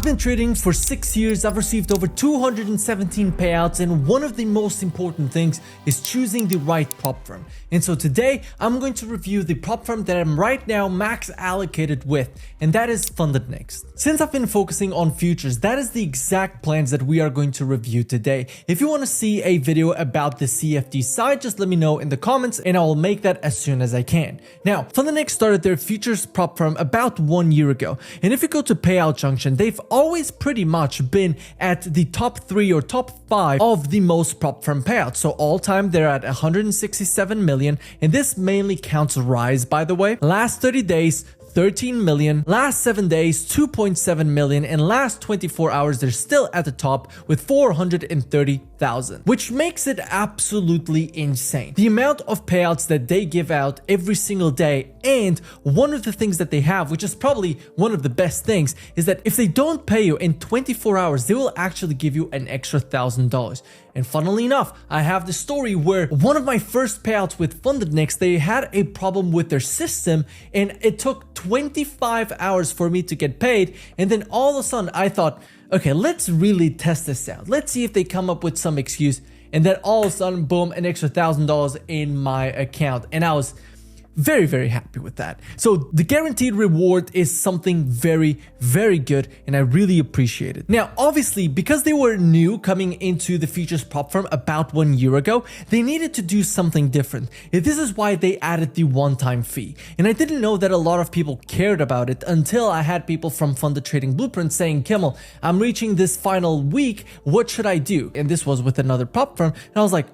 I've been trading for 6 years, I've received over 217 payouts, and one of the most important things is choosing the right prop firm. And so today, I'm going to review the prop firm that I'm right now max allocated with, and that is FundedNext. Since I've been focusing on futures, that is the exact plans that we are going to review today. If you want to see a video about the CFD side, just let me know in the comments and I will make that as soon as I can. Now, FundedNext started their futures prop firm about 1 year ago, and if you go to Payout Junction, they've always pretty much been at the top 3 or top 5 of the most prop firm payouts. So all time they're at 167 million, and this mainly counts Rise, by the way. Last 30 days 13 million, last 7 days 2.7 million, and last 24 hours they're still at the top with 430,000, which makes it absolutely insane. The amount of payouts that they give out every single day, and one of the things that they have, which is probably one of the best things, is that if they don't pay you in 24 hours, they will actually give you an extra $1,000. And funnily enough, I have the story where one of my first payouts with FundedNext, they had a problem with their system and it took 25 hours for me to get paid. And then all of a sudden I thought, okay, let's really test this out. Let's see if they come up with some excuse. And then all of a sudden, boom, an extra $1,000 in my account. And I was very, very happy with that. So the guaranteed reward is something very, very good, and I really appreciate it. Now, obviously, because they were new coming into the futures prop firm about 1 year ago, they needed to do something different. This is why they added the one-time fee. And I didn't know that a lot of people cared about it until I had people from Funded Trading Blueprint saying, Kimmel, I'm reaching this final week. What should I do? And this was with another prop firm. And I was like,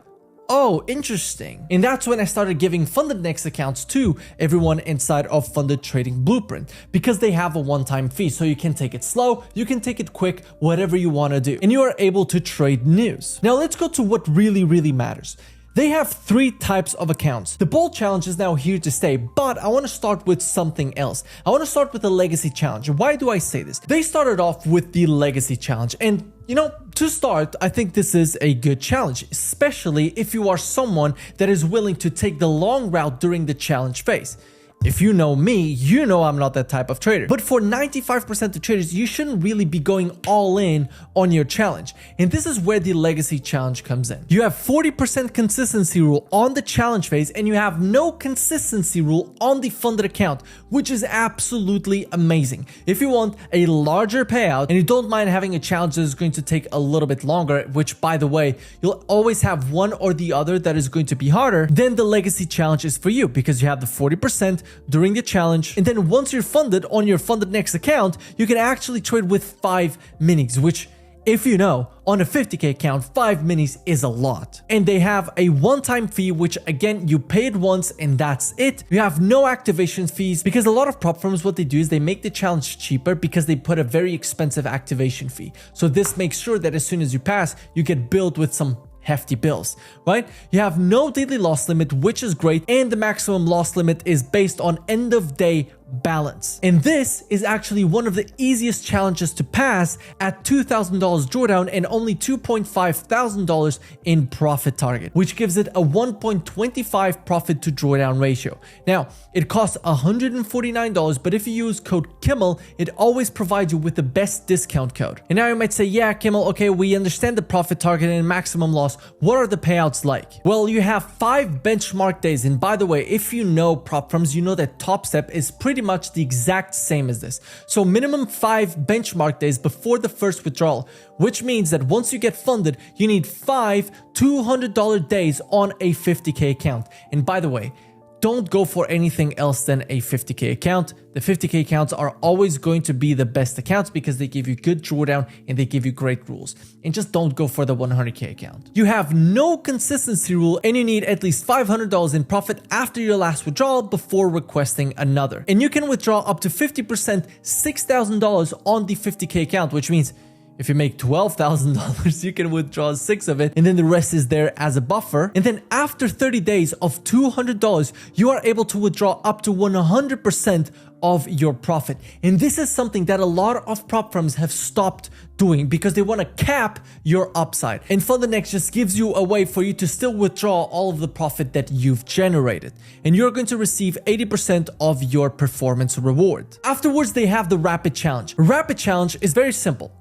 oh, interesting. And that's when I started giving FundedNext accounts to everyone inside of Funded Trading Blueprint, because they have a one-time fee. So you can take it slow, you can take it quick, whatever you want to do. And you are able to trade news. Now let's go to what really matters. They have 3 types of accounts. The Bold Challenge is now here to stay, but I want to start with something else. I want to start with the Legacy Challenge. Why do I say this? They started off with the Legacy Challenge, and you know, to start, I think this is a good challenge, especially if you are someone that is willing to take the long route during the challenge phase. If you know me, you know I'm not that type of trader. But for 95% of traders, you shouldn't really be going all in on your challenge. And this is where the Legacy Challenge comes in. You have 40% consistency rule on the challenge phase, and you have no consistency rule on the funded account, which is absolutely amazing. If you want a larger payout and you don't mind having a challenge that is going to take a little bit longer, which by the way, you'll always have one or the other that is going to be harder, then the Legacy Challenge is for you, because you have the 40% during the challenge, and then once you're funded on your FundedNext account, you can actually trade with 5 minis, which, if you know, on a 50k account, 5 minis is a lot. And they have a one-time fee, which again, you paid once and that's it. You have no activation fees, because a lot of prop firms, what they do is they make the challenge cheaper because they put a very expensive activation fee. So this makes sure that as soon as you pass, you get billed with some hefty bills, right? You have no daily loss limit, which is great, and the maximum loss limit is based on end of day balance. And this is actually one of the easiest challenges to pass at $2,000 drawdown and only $2,500 in profit target, which gives it a 1.25 profit to drawdown ratio. Now, it costs $149, but if you use code Kimmel, it always provides you with the best discount code. And now you might say, yeah, Kimmel, okay, we understand the profit target and maximum loss. What are the payouts like? Well, you have 5 benchmark days. And by the way, if you know prop firms, you know that Top Step is pretty much the exact same as this. So minimum 5 benchmark days before the first withdrawal, which means that once you get funded, you need 5 $200 days on a 50k account. And by the way, don't go for anything else than a 50k account. The 50k accounts are always going to be the best accounts because they give you good drawdown and they give you great rules. And just don't go for the 100k account. You have no consistency rule, and you need at least $500 in profit after your last withdrawal before requesting another. And you can withdraw up to 50%, $6,000 on the 50k account, which means If you make $12,000, you can withdraw 6 of it, and then the rest is there as a buffer. And then after 30 days of $200, you are able to withdraw up to 100% of your profit. And this is something that a lot of prop firms have stopped doing because they want to cap your upside. And FundedNext just gives you a way for you to still withdraw all of the profit that you've generated. And you're going to receive 80% of your performance reward. Afterwards, they have the Rapid Challenge. Rapid Challenge is very simple.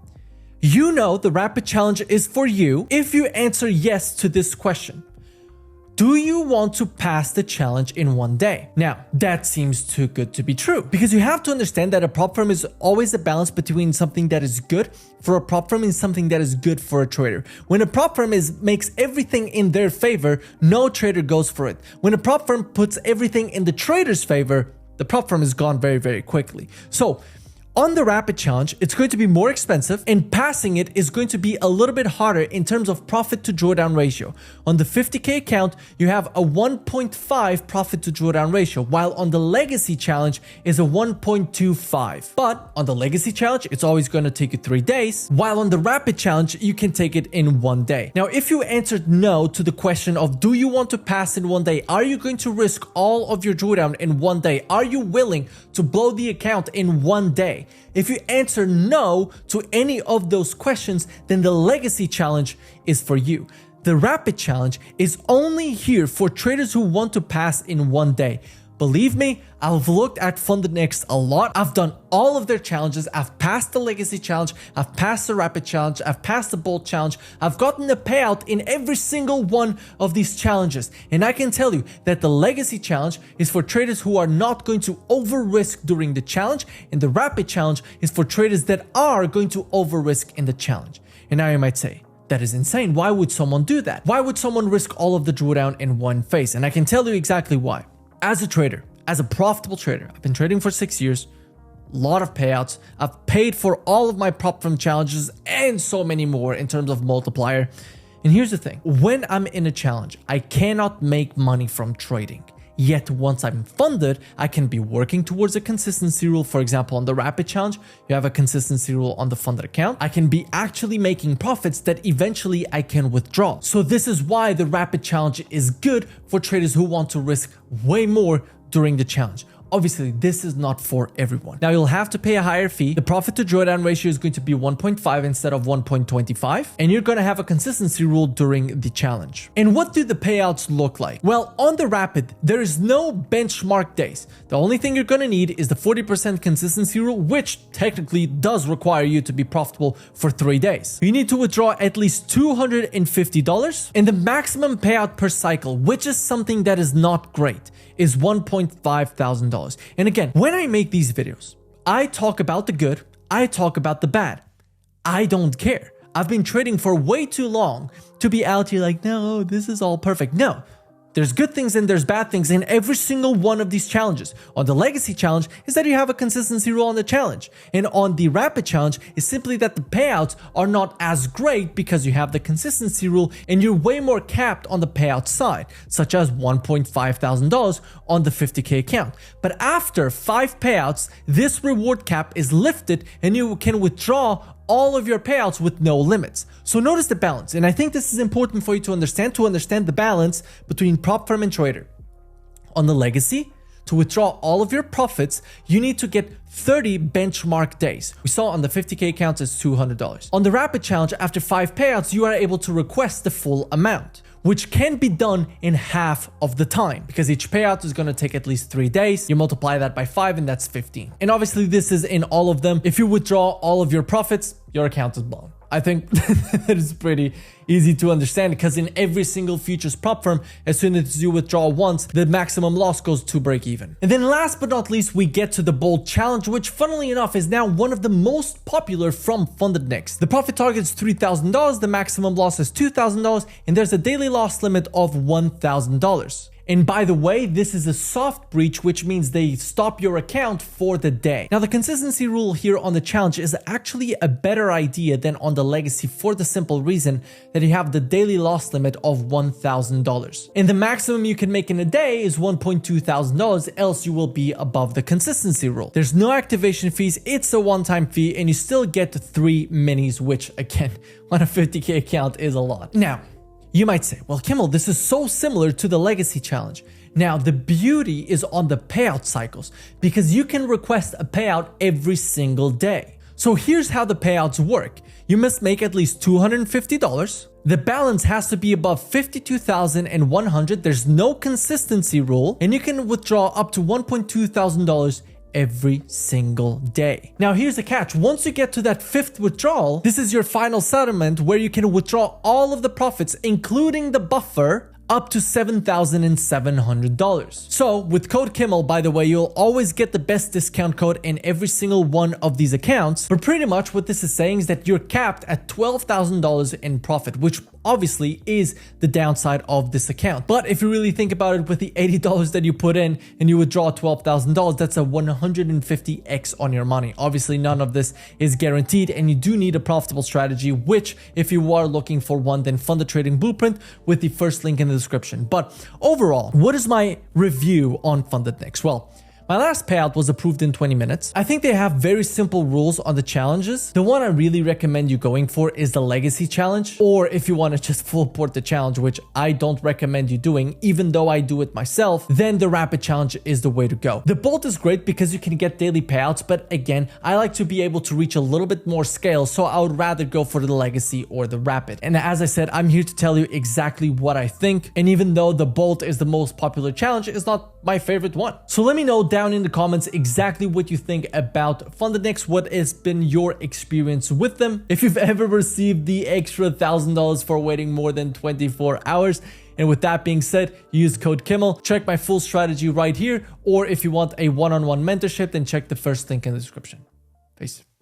You know the Rapid Challenge is for you if you answer yes to this question. Do you want to pass the challenge in 1 day? Now, that seems too good to be true because you have to understand that a prop firm is always a balance between something that is good for a prop firm and something that is good for a trader. When a prop firm makes everything in their favor, no trader goes for it. When a prop firm puts everything in the trader's favor, the prop firm is gone very, very quickly. So, on the Rapid Challenge, it's going to be more expensive and passing it is going to be a little bit harder in terms of profit to drawdown ratio. On the 50K account, you have a 1.5 profit to drawdown ratio, while on the Legacy Challenge is a 1.25. But on the Legacy Challenge, it's always going to take you 3 days, while on the Rapid Challenge, you can take it in 1 day. Now, if you answered no to the question of do you want to pass in 1 day, are you going to risk all of your drawdown in 1 day? Are you willing to blow the account in 1 day? If you answer no to any of those questions, then the Legacy Challenge is for you. The Rapid Challenge is only here for traders who want to pass in 1 day. Believe me, I've looked at FundedNext a lot. I've done all of their challenges. I've passed the Legacy Challenge. I've passed the Rapid Challenge. I've passed the Bold Challenge. I've gotten a payout in every single one of these challenges. And I can tell you that the Legacy Challenge is for traders who are not going to over risk during the challenge. And the Rapid Challenge is for traders that are going to over risk in the challenge. And now you might say, that is insane. Why would someone do that? Why would someone risk all of the drawdown in one phase? And I can tell you exactly why. As a trader, as a profitable trader, I've been trading for 6 years, a lot of payouts. I've paid for all of my prop firm challenges and so many more in terms of multiplier. And here's the thing, when I'm in a challenge, I cannot make money from trading. Yet once I'm funded, I can be working towards a consistency rule. For example, on the Rapid Challenge, you have a consistency rule on the funded account. I can be actually making profits that eventually I can withdraw. So this is why the Rapid Challenge is good for traders who want to risk way more during the challenge. Obviously, this is not for everyone. Now, you'll have to pay a higher fee. The profit to drawdown ratio is going to be 1.5 instead of 1.25. And you're going to have a consistency rule during the challenge. And what do the payouts look like? Well, on the Rapid, there is no benchmark days. The only thing you're going to need is the 40% consistency rule, which technically does require you to be profitable for 3 days. You need to withdraw at least $250. And the maximum payout per cycle, which is something that is not great, is $1,500. And again, when I make these videos, I talk about the good, I talk about the bad. I don't care. I've been trading for way too long to be out here like, no, this is all perfect. No. There's good things and there's bad things in every single one of these challenges. On the Legacy Challenge is that you have a consistency rule on the challenge. And on the Rapid Challenge is simply that the payouts are not as great because you have the consistency rule and you're way more capped on the payout side, such as $1,500 on the 50K account. But after 5 payouts, this reward cap is lifted and you can withdraw all of your payouts with no limits. So notice the balance, and I think this is important for you to understand the balance between prop firm and trader. On the Legacy, to withdraw all of your profits, you need to get 30 benchmark days. We saw on the 50K accounts it's $200. On the Rapid Challenge, after 5 payouts, you are able to request the full amount, which can be done in half of the time because each payout is going to take at least 3 days. You multiply that by 5 and that's 15. And obviously this is in all of them. If you withdraw all of your profits, your account is blown. I think that is pretty easy to understand because in every single futures prop firm, as soon as you withdraw once, the maximum loss goes to break even. And then last but not least, we get to the Bold Challenge, which funnily enough is now one of the most popular from FundedNext. The profit target is $3,000, the maximum loss is $2,000, and there's a daily loss limit of $1,000. And by the way, this is a soft breach, which means they stop your account for the day. Now, the consistency rule here on the challenge is actually a better idea than on the legacy for the simple reason that you have the daily loss limit of $1,000. And the maximum you can make in a day is $1.2 thousand, else you will be above the consistency rule. There's no activation fees, it's a one-time fee, and you still get 3 minis, which again, on a 50K account is a lot. Now, you might say, well, Kimmel, this is so similar to the legacy challenge. Now, the beauty is on the payout cycles because you can request a payout every single day. So here's how the payouts work. You must make at least $250. The balance has to be above $52,100. There's no consistency rule, and you can withdraw up to $1.2 thousand every single day. Now here's the catch. Once you get to that 5th withdrawal, this is your final settlement where you can withdraw all of the profits, including the buffer, up to $7,700. So with code Kimmel, by the way, you'll always get the best discount code in every single one of these accounts. But pretty much what this is saying is that you're capped at $12,000 in profit, which obviously is the downside of this account. But if you really think about it, with the $80 that you put in and you withdraw $12,000, that's a 150x on your money. Obviously, none of this is guaranteed, and you do need a profitable strategy, which if you are looking for one, then Funded Trading Blueprint with the first link in the description. But overall, what is my review on FundedNext? Well, my last payout was approved in 20 minutes. I think they have very simple rules on the challenges. The one I really recommend you going for is the legacy challenge, or if you want to just full port the challenge, which I don't recommend you doing, even though I do it myself, then the rapid challenge is the way to go. The bolt is great because you can get daily payouts, but again, I like to be able to reach a little bit more scale, so I would rather go for the legacy or the rapid. And as I said, I'm here to tell you exactly what I think, and even though the bolt is the most popular challenge, it's not my favorite one. So let me know down in the comments exactly what you think about FundedNext, what has been your experience with them, if you've ever received the extra $1,000 for waiting more than 24 hours. And with that being said, use code Kimmel, check my full strategy right here, or if you want a one-on-one mentorship, then check the first link in the description. Peace.